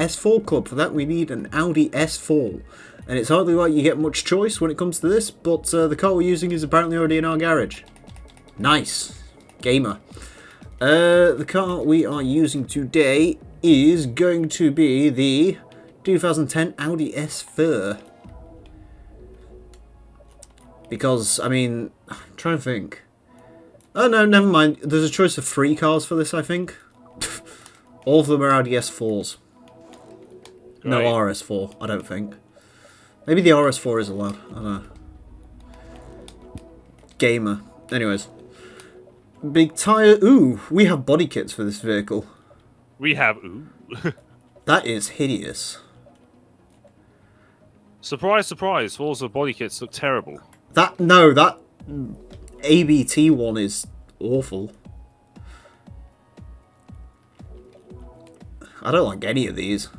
S4 Club. For that, we need an Audi S4. And it's hardly like you get much choice when it comes to this, but the car we're using is apparently already in our garage. Nice. Gamer. The car we are using today is going to be the 2010 Audi S4. Because, I mean, I'm trying to think. Oh no, never mind. There's a choice of 3 cars for this, I think. All of them are Audi S4s. Right. No RS4, I don't think. Maybe the RS4 is allowed. I don't know. Gamer. Anyways. Big tyre. Ooh, we have body kits for this vehicle. We have. Ooh. That is hideous. Surprise, surprise. Forza body kits look terrible. That ABT one is awful. I don't like any of these.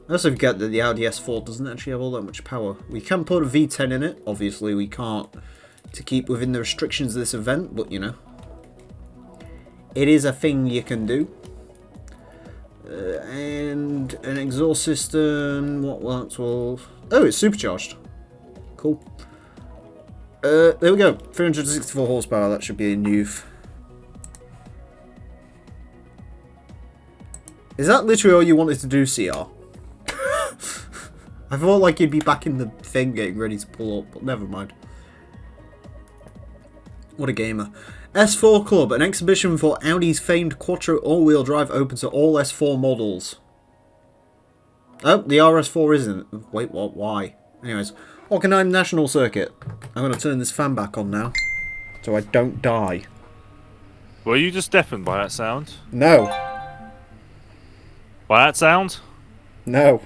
I also forget that the Audi S4 doesn't actually have all that much power. We can put a V10 in it. Obviously, we can't to keep within the restrictions of this event, but you know. It is a thing you can do. And an exhaust system. What works well? Oh, it's supercharged. Cool. There we go. 364 horsepower. That should be a youth. Is that literally all you wanted to do, CR? I thought like you'd be back in the thing getting ready to pull up, but never mind. What a gamer. S4 Club, an exhibition for Audi's famed Quattro all-wheel drive open to all S4 models. Oh, the RS4 isn't. Wait, what? Why? Anyways, Hockenheim National Circuit. I'm going to turn this fan back on now, so I don't die. Were you just deafened by that sound? No. By that sound? No.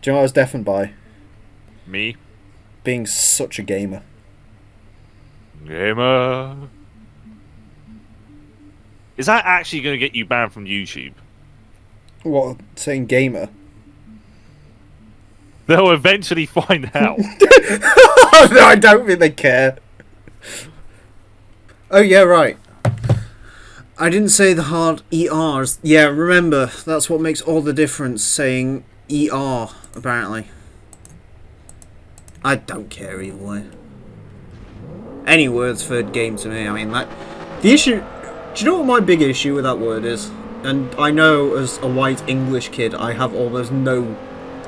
Do you know what I was deafened by? Me? Being such a gamer. Gamer. Is that actually going to get you banned from YouTube? What? Saying gamer? They'll eventually find out. No, I don't think they care. Oh, yeah, right. I didn't say the hard ERs. Yeah, remember, that's what makes all the difference, saying ER, apparently. I don't care either way. Any words for game to me, I mean, like, the issue... Do you know what my big issue with that word is? And I know, as a white English kid, I have almost no,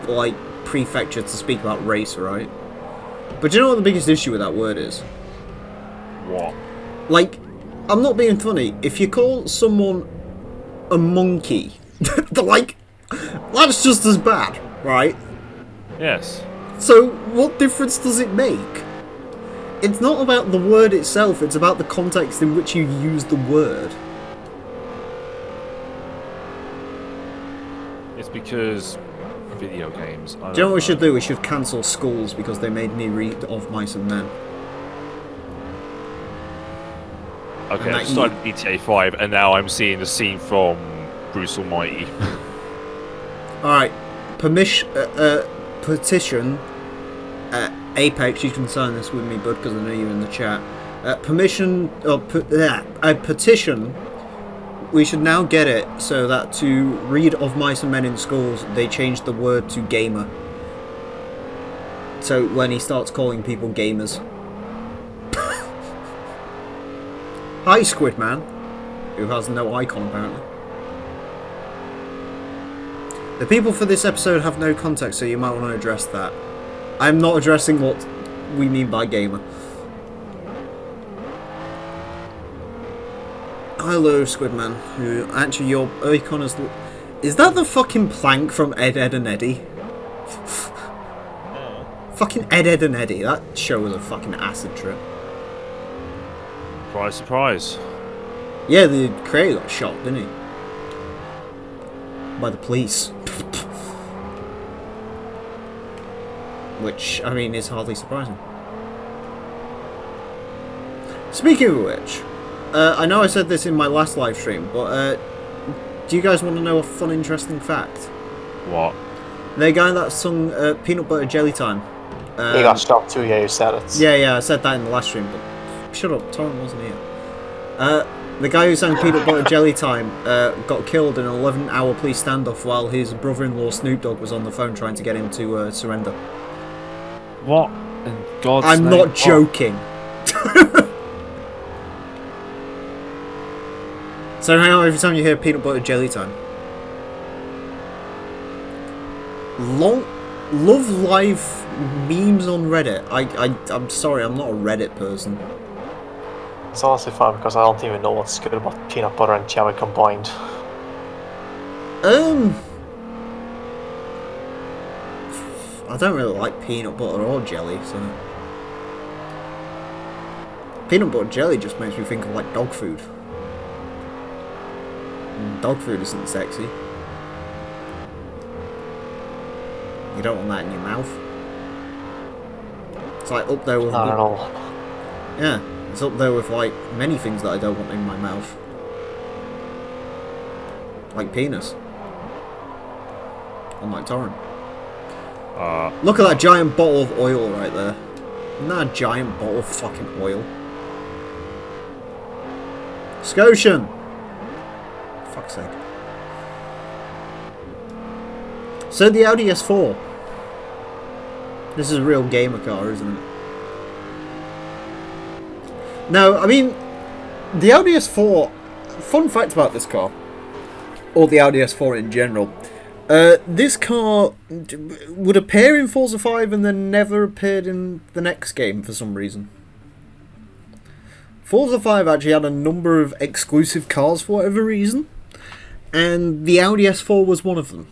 like, prefecture to speak about race, right? But do you know what the biggest issue with that word is? What? Like, I'm not being funny. If you call someone a monkey, like, that's just as bad, right? Yes. So, what difference does it make? It's not about the word itself, it's about the context in which you use the word. It's because video games. Do you know what we should do? We should cancel schools because they made me read Of Mice and Men. Okay, I started GTA 5 and now I'm seeing the scene from Bruce Almighty. Alright, petition, Apex, you can sign this with me, bud, because I know you're in the chat. A petition, we should now get it so that to read Of Mice and Men in schools, they change the word to gamer. So when he starts calling people gamers. Hi, Squidman, who has no icon apparently. The people for this episode have no context, so you might want to address that. I'm not addressing what we mean by gamer. Hello, Squidman, who actually your icon is... Is that the fucking plank from Ed, Edd and Eddy? Fucking Ed, Edd and Eddy, that show was a fucking acid trip. Surprise, surprise. Yeah, the creator got shot, didn't he? By the police. Which, I mean, is hardly surprising. Speaking of which, I know I said this in my last live stream, but do you guys want to know a fun, interesting fact? What? The guy that sung Peanut Butter Jelly Time. He got shot too, yeah, you said it. Yeah, I said that in the last stream, but shut up, Torrent wasn't here. The guy who sang Peanut Butter Jelly Time got killed in an 11-hour police standoff while his brother-in-law Snoop Dogg was on the phone trying to get him to surrender. What in God's name? I'm not joking. So hang on, every time you hear Peanut Butter Jelly Time. Love live memes on Reddit. I'm sorry, I'm not a Reddit person. It's honestly fun because I don't even know what's good about peanut butter and jelly combined. I don't really like peanut butter or jelly, so... Peanut butter jelly just makes me think of, like, dog food. And dog food isn't sexy. You don't want that in your mouth. It's like up there with... Not at all. Yeah, it's up there with, like, many things that I don't want in my mouth. Like penis. Unlike Torrent. Look at that giant bottle of oil right there. Isn't that a giant bottle of fucking oil? Scotian! Fuck's sake. So the Audi S4. This is a real gamer car, isn't it? No, I mean, the Audi S4... Fun fact about this car. Or the Audi S4 in general. This car would appear in Forza 5 and then never appeared in the next game for some reason. Forza 5 actually had a number of exclusive cars for whatever reason, and the Audi S4 was one of them.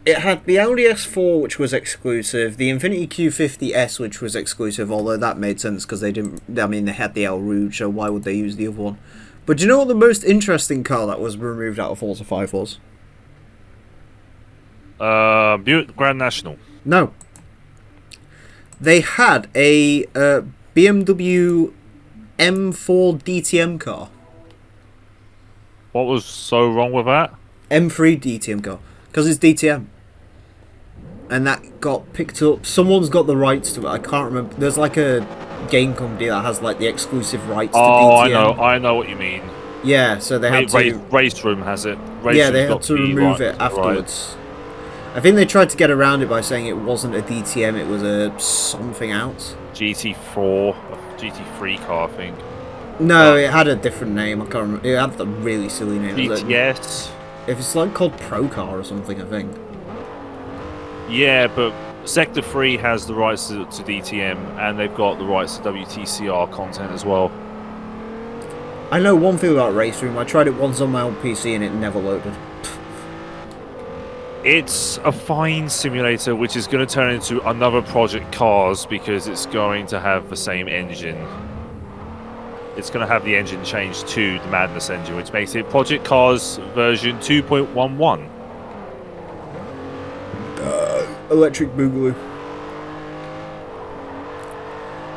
It had the Audi S4, which was exclusive, the Infiniti Q50S, which was exclusive, although that made sense because they didn't, I mean, they had the El Rouge, so why would they use the other one? But do you know what the most interesting car that was removed out of Forza 5 was? Buick Grand National. No. They had a BMW M4 DTM car. What was so wrong with that? M3 DTM car. Because it's DTM. And that got picked up. Someone's got the rights to it. I can't remember. There's like a game company that has like the exclusive rights to DTM. I know what you mean. Yeah, so they had to... Race Room has it. Race yeah, they had to remove it afterwards. Right. I think they tried to get around it by saying it wasn't a DTM, it was a something else. GT4, GT3 car, I think. No, it had a different name. I can't remember. It had a really silly name. GTS. If it's like called Pro Car or something, I think. Yeah, but Sector 3 has the rights to DTM, and they've got the rights to WTCR content as well. I know one thing about Race Room. I tried it once on my old PC and it never loaded. It's a fine simulator which is going to turn into another Project Cars because it's going to have the same engine. It's going to have the engine changed to the Madness engine, which makes it Project Cars version 2.11. Electric Boogaloo.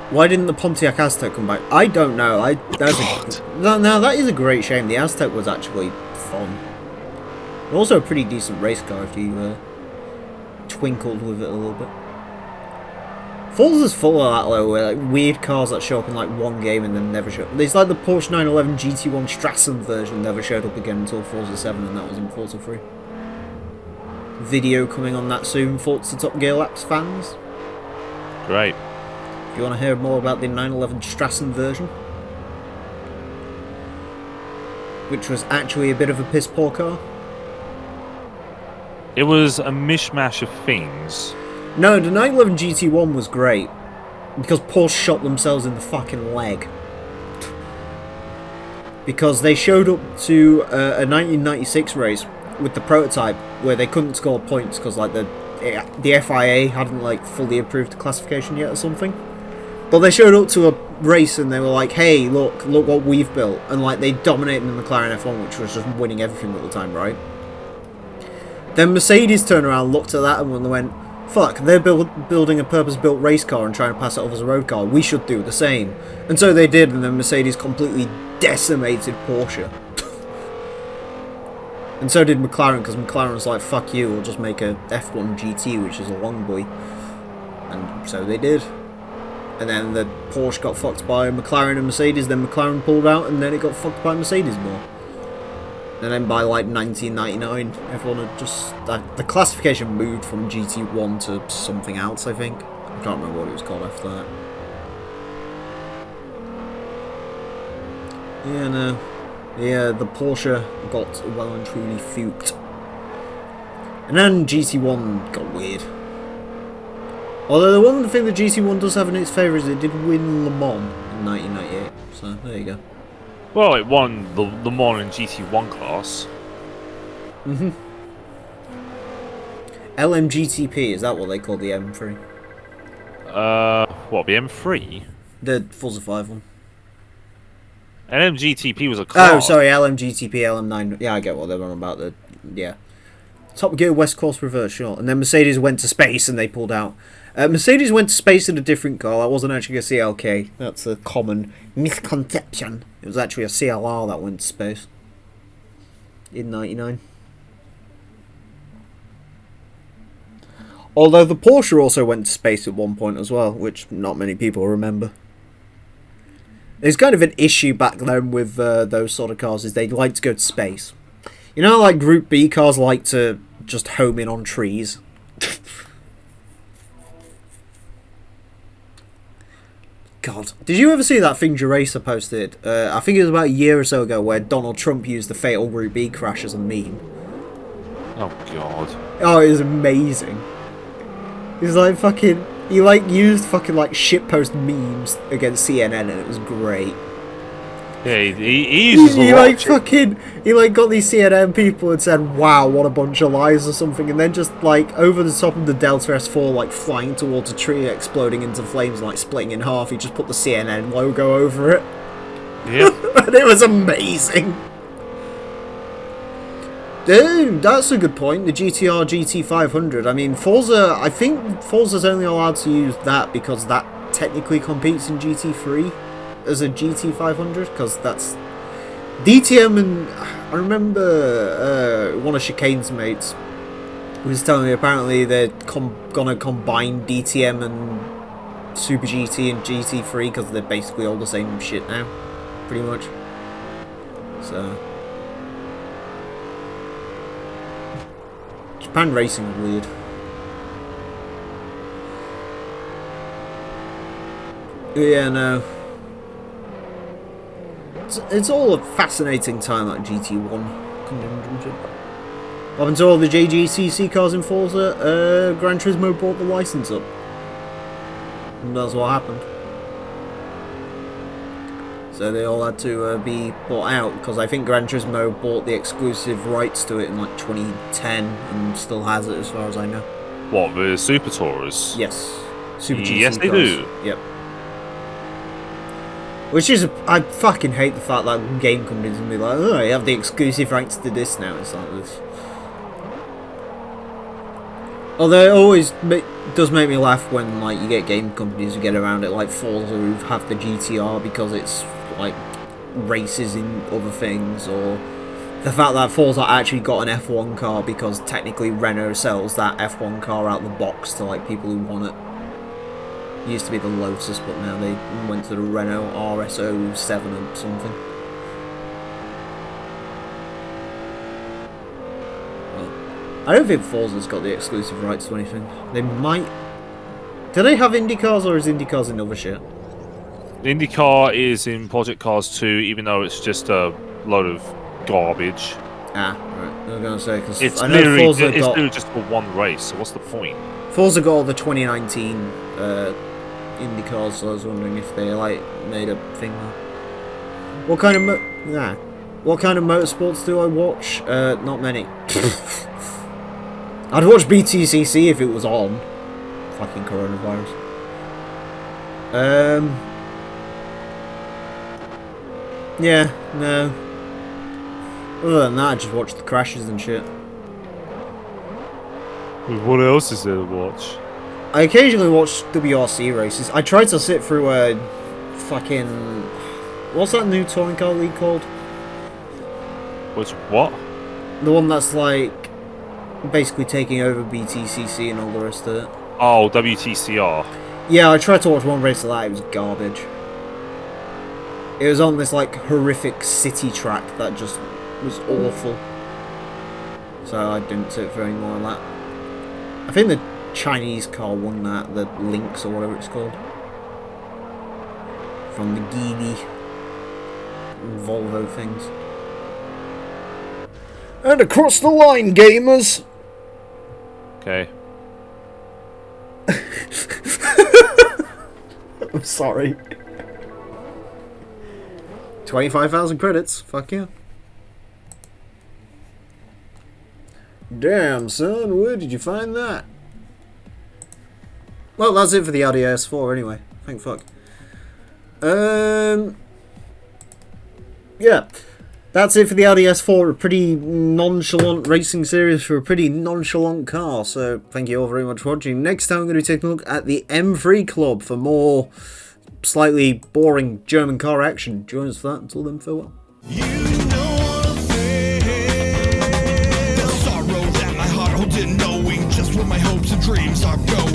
Why didn't the Pontiac Aztec come back? I don't know. No, that is a great shame. The Aztec was actually fun. Also a pretty decent race car if you twinkled with it a little bit. Forza's full of that though, where like weird cars that show up in like one game and then never show up. There's like the Porsche 911 GT1 Strassen version never showed up again until Forza 7, and that was in Forza 3. Video coming on that soon, Forza Top Gear Laps fans. Great. If you want to hear more about the 911 Strassen version, which was actually a bit of a piss poor car. It was a mishmash of things. No, the 911 GT1 was great because Porsche shot themselves in the fucking leg. Because they showed up to a 1996 race with the prototype where they couldn't score points because like the FIA hadn't like fully approved the classification yet or something. But they showed up to a race and they were like, "Hey, look what we've built," and like they dominated the McLaren F1, which was just winning everything at the time, right? Then Mercedes turned around, looked at that, and went, "Fuck, they're building a purpose-built race car and trying to pass it off as a road car. We should do the same." And so they did, and then Mercedes completely decimated Porsche. And so did McLaren, because McLaren was like, "Fuck you, we'll just make a F1 GT, which is a long boy." And so they did. And then the Porsche got fucked by McLaren and Mercedes, then McLaren pulled out, and then it got fucked by Mercedes more. And then by like 1999, everyone had just... the classification moved from GT1 to something else, I think. I can't remember what it was called after that. Yeah, no. Yeah, the Porsche got well and truly fuked. And then GT1 got weird. Although the one thing that GT1 does have in its favour is it did win Le Mans in 1998. So, there you go. Well, it won the Le Mans in GT1 class. Mm-hmm. LMGTP, is that what they call the M3? What, the M3? The Forza 5 one. LMGTP was a class. Oh, sorry, LMGTP, LM9. Yeah, I get what they're on about. Yeah. Top Gear West Course Reverse, sure. And then Mercedes went to space and they pulled out. Mercedes went to space in a different car. That wasn't actually a CLK. That's a common misconception. It was actually a CLR that went to space. In 99. Although the Porsche also went to space at one point as well, which not many people remember. There's kind of an issue back then with those sort of cars, is they like to go to space. You know, like Group B cars like to just home in on trees. God. Did you ever see that thing Juracer posted? I think it was about a year or so ago, where Donald Trump used the fatal Group B crash as a meme. Oh, God. Oh, it was amazing. He's like fucking... He like used fucking like shitpost memes against CNN and it was great. Yeah, he uses He like fucking... He like got these CNN people and said, wow, what a bunch of lies or something, and then just like over the top of the Delta S4 like flying towards a tree, exploding into flames and like splitting in half, he just put the CNN logo over it. Yeah. And it was amazing. Dude, that's a good point. The GTR GT500. I mean, Forza... I think Forza's only allowed to use that because that technically competes in GT3 as a GT500, because that's... DTM and... I remember one of Chicane's mates was telling me apparently they're gonna combine DTM and Super GT and GT3 because they're basically all the same shit now, pretty much. So... Japan racing is weird. Yeah, no. It's all a fascinating time, like GT1 conundrum. Up until all the JGCC cars in Forza, Gran Turismo bought the license up. And that's what happened. So they all had to be bought out, because I think Gran Turismo bought the exclusive rights to it in like 2010 and still has it as far as I know. What, the Super Tourers? Yes. Super GT yes, they cars. do. Yep. Which is, I fucking hate the fact that game companies can be like, oh, you have the exclusive rights to this now. It's like this. Although it always does make me laugh when like you get game companies who get around it, like Forza, who have the GTR because it's like races in other things, or the fact that Forza actually got an F1 car because technically Renault sells that F1 car out the box to like people who want it. It used to be the Lotus, but now they went to the Renault RS07 or something. I don't think Forza's got the exclusive rights to anything. They might... Do they have IndyCars, or is IndyCars in other shit? IndyCar is in Project Cars 2, even though it's just a load of garbage. Ah, right. I was going to say, because I know Forza it's literally just for one race, so what's the point? Forza got all the 2019 IndyCars, so I was wondering if they like made a thing there. What kind of What kind of motorsports do I watch? Not many. I'd watch BTCC if it was on. Fucking coronavirus. Yeah, no. Other than that, I just watch the crashes and shit. What else is there to watch? I occasionally watch WRC races. I try to sit through a fucking... What's that new touring car league called? Which what? The one that's like basically taking over BTCC and all the rest of it. Oh, WTCR. Yeah, I tried to watch one race of that, it was garbage. It was on this, like, horrific city track that just was awful. So I didn't sit for any more on that. I think the Chinese car won that, the Lynx or whatever it's called. From the Geely Volvo things. And across the line, gamers! Okay. I'm sorry. 25,000 credits. Fuck yeah. Damn, son, where did you find that? Well, that's it for the Audi S4 anyway. Thank fuck. Yeah. That's it for the Audi S4. A pretty nonchalant racing series for a pretty nonchalant car. So, thank you all very much for watching. Next time, I'm going to be taking a look at the M3 Club for more slightly boring German car action. Join us for that. Until then, farewell. You know the fear, the sorrow that my heart holds in, knowing just where my hopes and dreams are going.